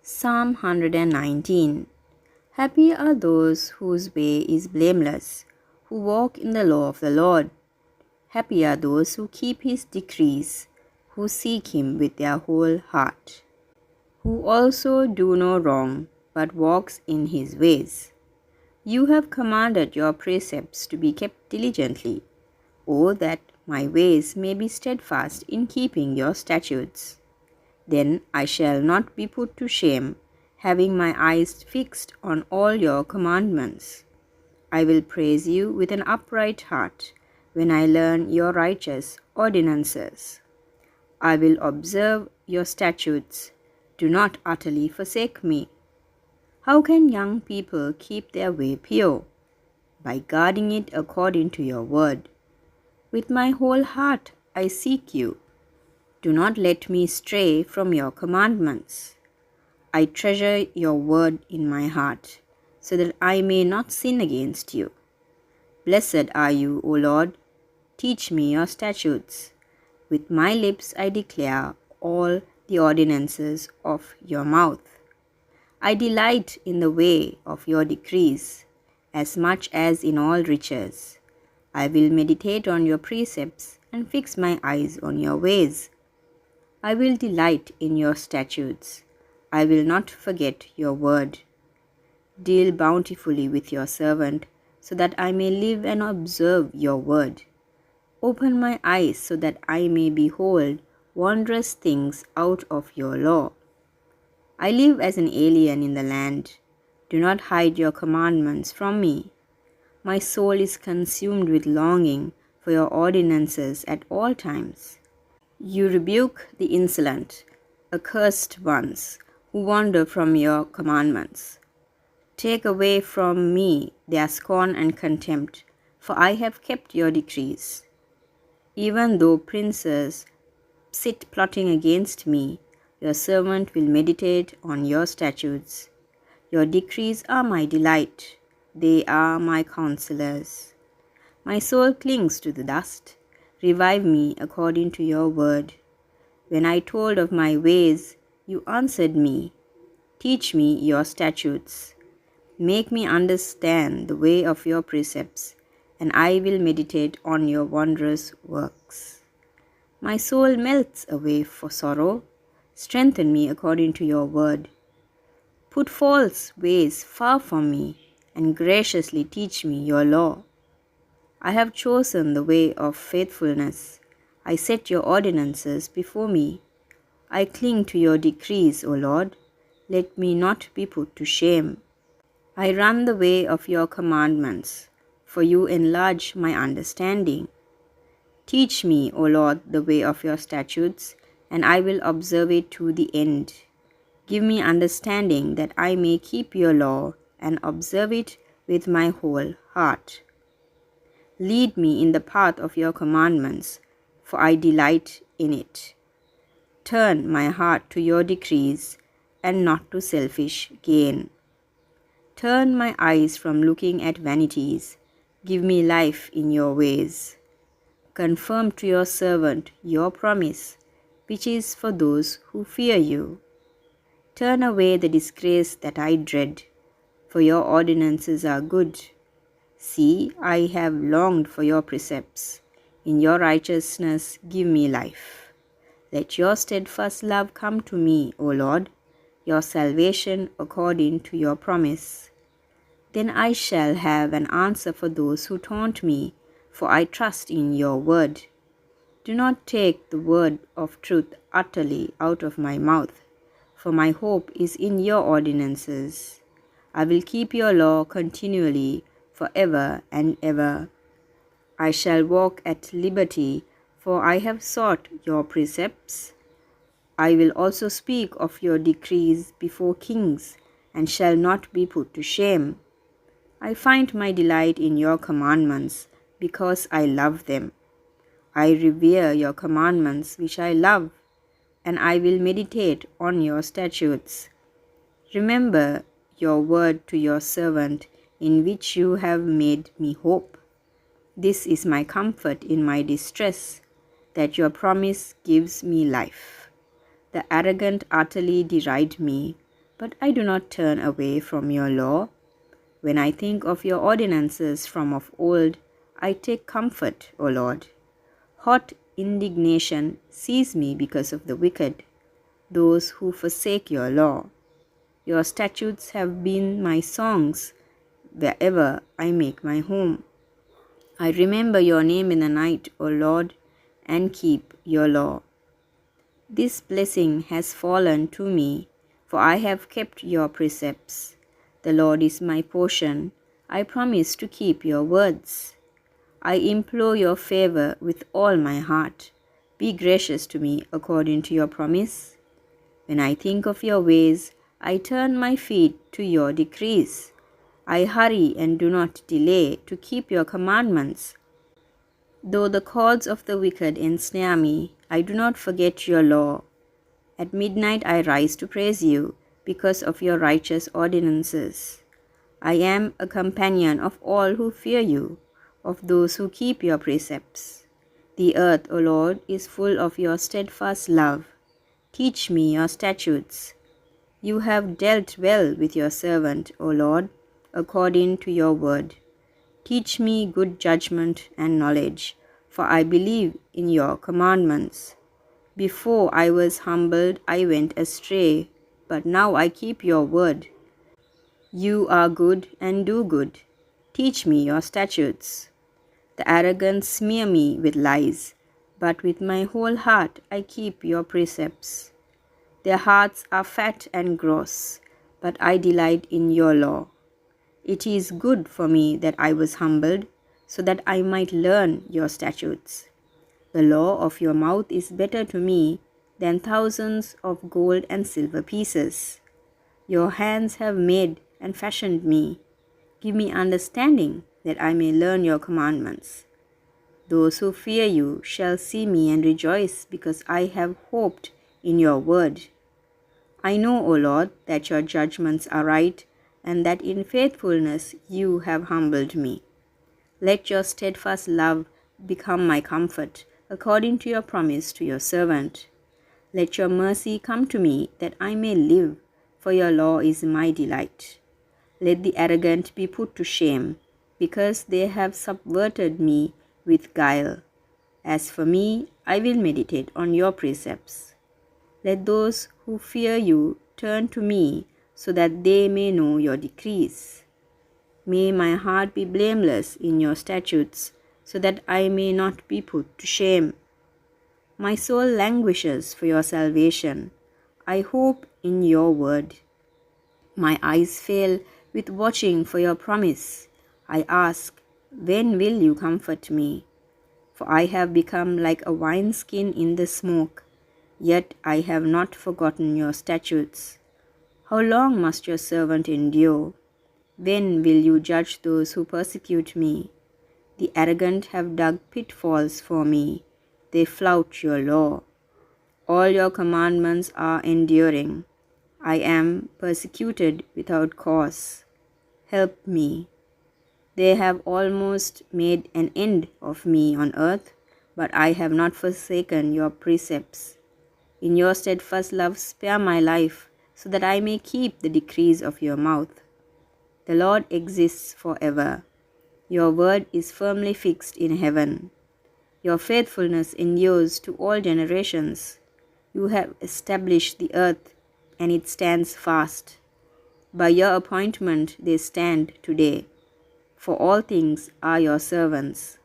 Psalm 119. Happy are those whose way is blameless, who walk in the law of the Lord. Happy are those who keep his decrees, who seek him with their whole heart, who also do no wrong, but walks in his ways. You have commanded your precepts to be kept diligently. O that my ways may be steadfast in keeping your statutes. Then I shall not be put to shame, having my eyes fixed on all your commandments. I will praise you with an upright heart when I learn your righteous ordinances. I will observe your statutes. Do not utterly forsake me. How can young people keep their way pure? By guarding it according to your word. With my whole heart I seek you. Do not let me stray from your commandments. I treasure your word in my heart, so that I may not sin against you. Blessed are you, O Lord. Teach me your statutes. With my lips I declare all the ordinances of your mouth. I delight in the way of your decrees, as much as in all riches. I will meditate on your precepts and fix my eyes on your ways. I will delight in your statutes. I will not forget your word. Deal bountifully with your servant, so that I may live and observe your word. Open my eyes so that I may behold wondrous things out of your law. I live as an alien in the land. Do not hide your commandments from me. My soul is consumed with longing for your ordinances at all times. You rebuke the insolent, accursed ones who wander from your commandments. Take away from me their scorn and contempt, for I have kept your decrees. Even though princes sit plotting against me, your servant will meditate on your statutes. Your decrees are my delight. They are my counselors. My soul clings to the dust. Revive me according to your word. When I told of my ways, you answered me. Teach me your statutes. Make me understand the way of your precepts, and I will meditate on your wondrous works. My soul melts away for sorrow. Strengthen me according to your word. Put false ways far from me, and graciously teach me your law. I have chosen the way of faithfulness. I set your ordinances before me. I cling to your decrees, O Lord. Let me not be put to shame. I run the way of your commandments, for you enlarge my understanding. Teach me, O Lord, the way of your statutes, and I will observe it to the end. Give me understanding that I may keep your law and observe it with my whole heart. Lead me in the path of your commandments, for I delight in it. Turn my heart to your decrees and not to selfish gain. Turn my eyes from looking at vanities. Give me life in your ways. Confirm to your servant your promise, which is for those who fear you. Turn away the disgrace that I dread, for your ordinances are good. See, I have longed for your precepts. In your righteousness give me life. Let your steadfast love come to me, O Lord, your salvation according to your promise. Then I shall have an answer for those who taunt me, for I trust in your word. Do not take the word of truth utterly out of my mouth, for my hope is in your ordinances. I will keep your law continually, forever and ever. I shall walk at liberty, for I have sought your precepts. I will also speak of your decrees before kings, and shall not be put to shame. I find my delight in your commandments, because I love them. I revere your commandments, which I love, and I will meditate on your statutes. Remember your word to your servant, in which you have made me hope. This is my comfort in my distress, that your promise gives me life. The arrogant utterly deride me, but I do not turn away from your law. When I think of your ordinances from of old, I take comfort, O Lord. Hot indignation seize me because of the wicked, those who forsake your law. Your statutes have been my songs wherever I make my home. I remember your name in the night, O Lord, and keep your law. This blessing has fallen to me, for I have kept your precepts. The Lord is my portion. I promise to keep your words. I implore your favor with all my heart. Be gracious to me according to your promise. When I think of your ways, I turn my feet to your decrees. I hurry and do not delay to keep your commandments. Though the cords of the wicked ensnare me, I do not forget your law. At midnight I rise to praise you because of your righteous ordinances. I am a companion of all who fear you, of those who keep your precepts. The earth, O Lord, is full of your steadfast love. Teach me your statutes. You have dealt well with your servant, O Lord, according to your word. Teach me good judgment and knowledge, for I believe in your commandments. Before I was humbled, I went astray, but now I keep your word. You are good and do good. Teach me your statutes. The arrogant smear me with lies, but with my whole heart I keep your precepts. Their hearts are fat and gross, but I delight in your law. It is good for me that I was humbled, so that I might learn your statutes. The law of your mouth is better to me than thousands of gold and silver pieces. Your hands have made and fashioned me. Give me understanding, that I may learn your commandments. Those who fear you shall see me and rejoice, because I have hoped in your word. I know, O Lord, that your judgments are right, and that in faithfulness you have humbled me. Let your steadfast love become my comfort, according to your promise to your servant. Let your mercy come to me, that I may live, for your law is my delight. Let the arrogant be put to shame, because they have subverted me with guile. As for me, I will meditate on your precepts. Let those who fear you turn to me, so that they may know your decrees. May my heart be blameless in your statutes, so that I may not be put to shame. My soul languishes for your salvation. I hope in your word. My eyes fail with watching for your promise. I ask, when will you comfort me? For I have become like a wineskin in the smoke, yet I have not forgotten your statutes. How long must your servant endure? When will you judge those who persecute me? The arrogant have dug pitfalls for me. They flout your law. All your commandments are enduring. I am persecuted without cause. Help me. They have almost made an end of me on earth, but I have not forsaken your precepts. In your steadfast love spare my life, so that I may keep the decrees of your mouth. The Lord exists forever. Your word is firmly fixed in heaven. Your faithfulness endures to all generations. You have established the earth, and it stands fast. By your appointment they stand today, for all things are your servants.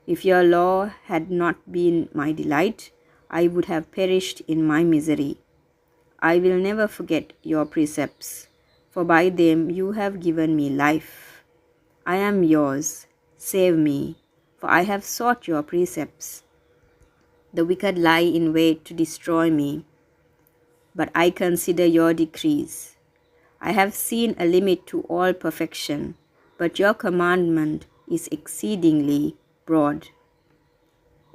If your law had not been my delight, I would have perished in my misery. I will never forget your precepts, for by them you have given me life. I am yours. Save me, for I have sought your precepts. The wicked lie in wait to destroy me, but I consider your decrees. I have seen a limit to all perfection, but your commandment is exceedingly broad.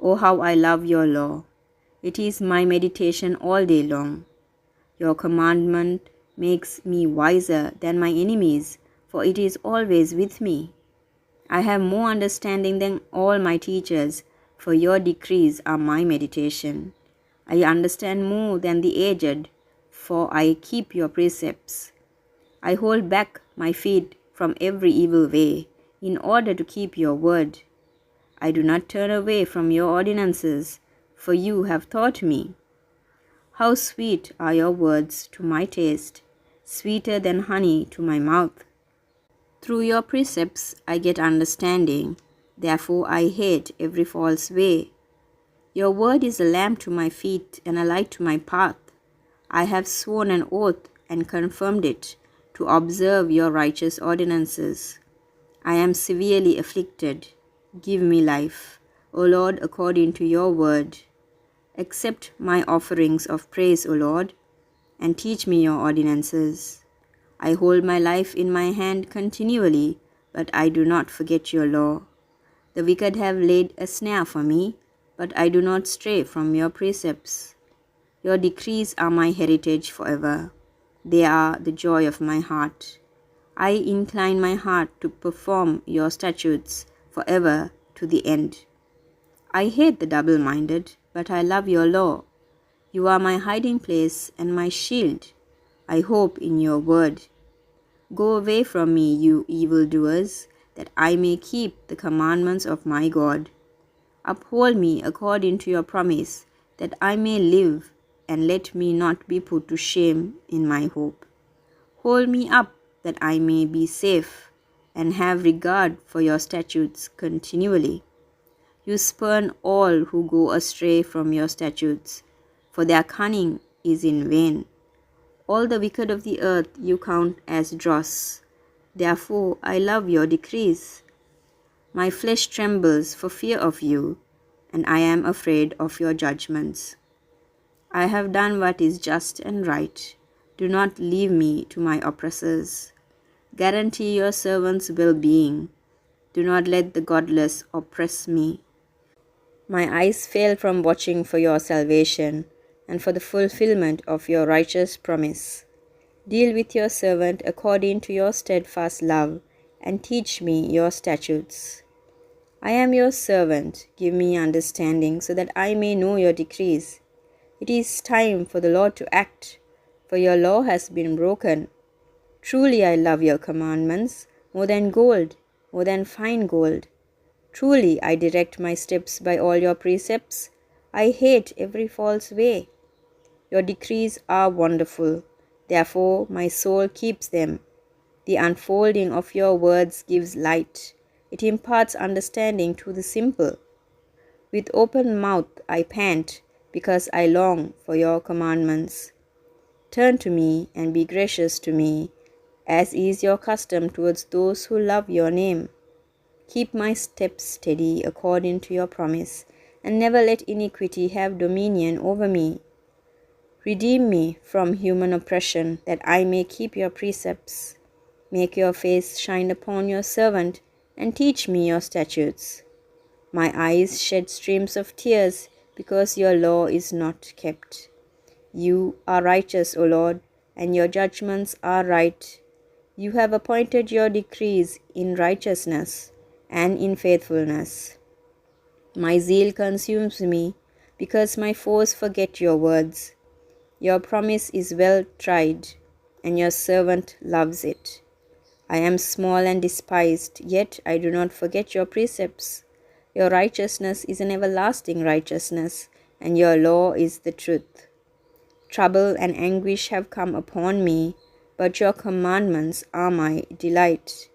Oh, how I love your law! It is my meditation all day long. Your commandment makes me wiser than my enemies, for it is always with me. I have more understanding than all my teachers, for your decrees are my meditation. I understand more than the aged, for I keep your precepts. I hold back my feet from every evil way, in order to keep your word. I do not turn away from your ordinances, for you have taught me. How sweet are your words to my taste, sweeter than honey to my mouth. Through your precepts I get understanding, therefore I hate every false way. Your word is a lamp to my feet and a light to my path. I have sworn an oath and confirmed it, to observe your righteous ordinances. I am severely afflicted. Give me life, O Lord, according to your word. Accept my offerings of praise, O Lord, and teach me your ordinances. I hold my life in my hand continually, but I do not forget your law. The wicked have laid a snare for me, but I do not stray from your precepts. Your decrees are my heritage forever. They are the joy of my heart. I incline my heart to perform your statutes forever to the end. I hate the double-minded, but I love your law. You are my hiding place and my shield. I hope in your word. Go away from me, you evildoers, that I may keep the commandments of my God. Uphold me according to your promise, that I may live, and let me not be put to shame in my hope. Hold me up, that I may be safe, and have regard for your statutes continually. You spurn all who go astray from your statutes, for their cunning is in vain. All the wicked of the earth you count as dross. Therefore I love your decrees. My flesh trembles for fear of you, and I am afraid of your judgments. I have done what is just and right. Do not leave me to my oppressors. Guarantee your servant's well-being. Do not let the godless oppress me. My eyes fail from watching for your salvation and for the fulfillment of your righteous promise. Deal with your servant according to your steadfast love, and teach me your statutes. I am your servant. Give me understanding, so that I may know your decrees. It is time for the Lord to act, for your law has been broken. Truly I love your commandments, more than gold, more than fine gold. Truly I direct my steps by all your precepts. I hate every false way. Your decrees are wonderful, therefore my soul keeps them. The unfolding of your words gives light. It imparts understanding to the simple. With open mouth I pant, because I long for your commandments. Turn to me and be gracious to me, as is your custom towards those who love your name. Keep my steps steady according to your promise, and never let iniquity have dominion over me. Redeem me from human oppression, that I may keep your precepts. Make your face shine upon your servant, and teach me your statutes. My eyes shed streams of tears, because your law is not kept. You are righteous, O Lord, and your judgments are right. You have appointed your decrees in righteousness and in faithfulness. My zeal consumes me, because my foes forget your words. Your promise is well tried, and your servant loves it. I am small and despised, yet I do not forget your precepts. Your righteousness is an everlasting righteousness, and your law is the truth. Trouble and anguish have come upon me, but your commandments are my delight.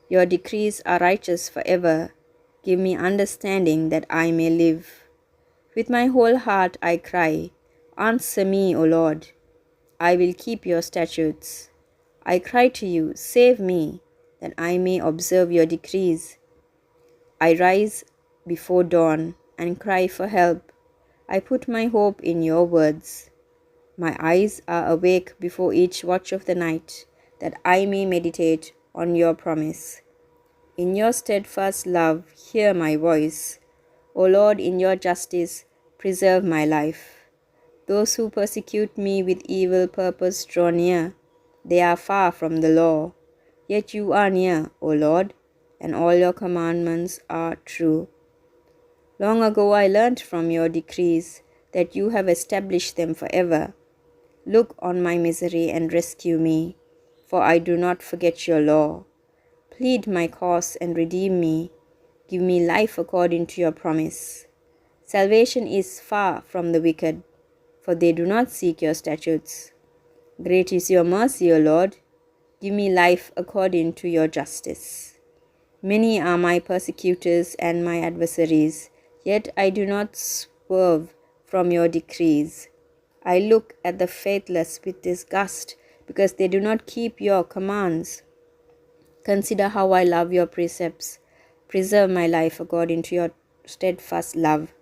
Your decrees are righteous forever. Give me understanding, that I may live. With my whole heart I cry, answer me, O Lord. I will keep your statutes. I cry to you, save me, that I may observe your decrees. I rise before dawn and cry for help. I put my hope in your words. My eyes are awake before each watch of the night, that I may meditate on your promise. In your steadfast love, hear my voice. O Lord, in your justice, preserve my life. Those who persecute me with evil purpose draw near. They are far from the law. Yet you are near, O Lord, and all your commandments are true. Long ago I learnt from your decrees, that you have established them forever. Look on my misery and rescue me, for I do not forget your law. Plead my cause and redeem me. Give me life according to your promise. Salvation is far from the wicked, for they do not seek your statutes. Great is your mercy, O Lord. Give me life according to your justice. Many are my persecutors and my adversaries, yet I do not swerve from your decrees. I look at the faithless with disgust, because they do not keep your commands. Consider how I love your precepts. Preserve my life according to your steadfast love.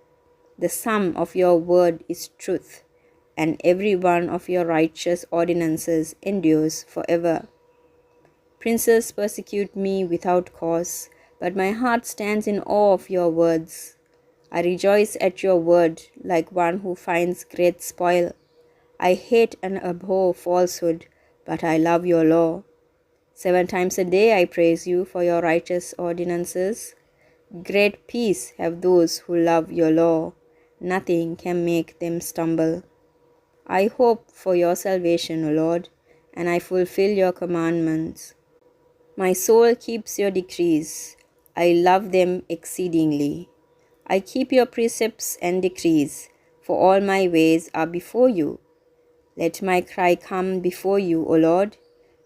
The sum of your word is truth, and every one of your righteous ordinances endures forever. Princes persecute me without cause, but my heart stands in awe of your words. I rejoice at your word like one who finds great spoil. I hate and abhor falsehood, but I love your law. 7 times a day I praise you for your righteous ordinances. Great peace have those who love your law. Nothing can make them stumble. I hope for your salvation, O Lord, and I fulfill your commandments. My soul keeps your decrees. I love them exceedingly. I keep your precepts and decrees, for all my ways are before you. Let my cry come before you, O Lord.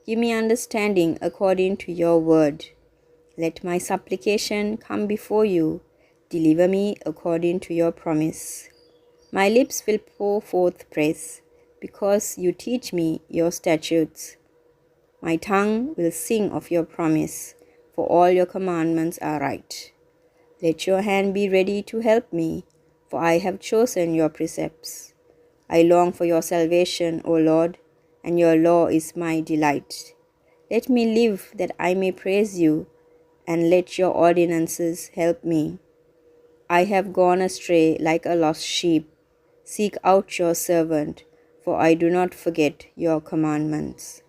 Give me understanding according to your word. Let my supplication come before you. Deliver me according to your promise. My lips will pour forth praise, because you teach me your statutes. My tongue will sing of your promise, for all your commandments are right. Let your hand be ready to help me, for I have chosen your precepts. I long for your salvation, O Lord, and your law is my delight. Let me live that I may praise you, and let your ordinances help me. I have gone astray like a lost sheep. Seek out your servant, for I do not forget your commandments.